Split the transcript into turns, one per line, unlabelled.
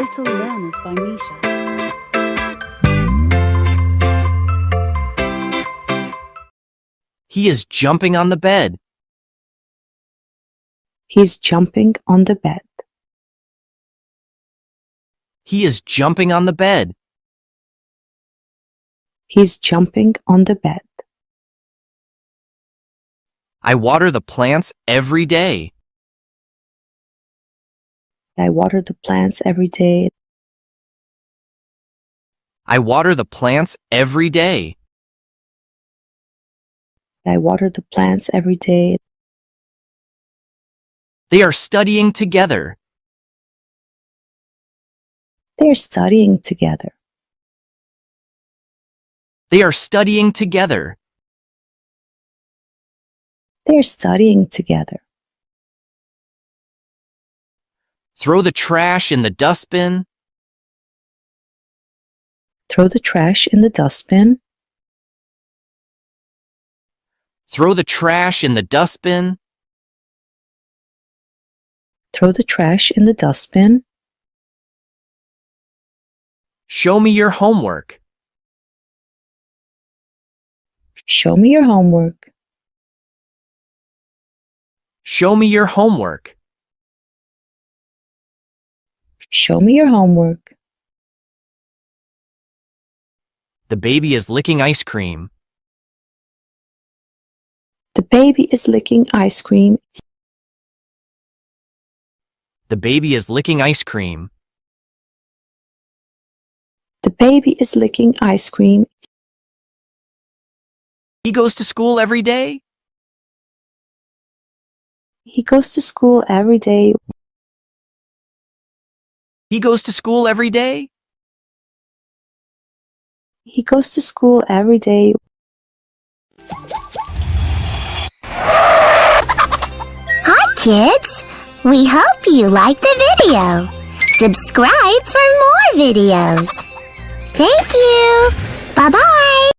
Little Learners by Misha.
He is jumping on the bed.
He's jumping on the bed.
He is jumping on the bed.
He's jumping on the bed.
I water the plants every day.
I water the plants every day.
I water the plants every day.
I water the plants every day.
They are studying together.
They're studying together.
They are studying together.
They're studying together.
Throw the trash in the dustbin.
Throw the trash in the dustbin.
Throw the trash in the dustbin.
Throw the trash in the dustbin.
Show me your homework.
Show me your homework.
Show me your homework.
Show me your homework.
The baby is licking ice cream.
The baby is licking ice cream.
The baby is licking ice cream.
The baby is licking ice cream.
He goes to school every day.
He goes to school every day.
He goes to school every day.
He goes to school every day.
Hi kids! We hope you liked the video. Subscribe for more videos. Thank you. Bye-bye.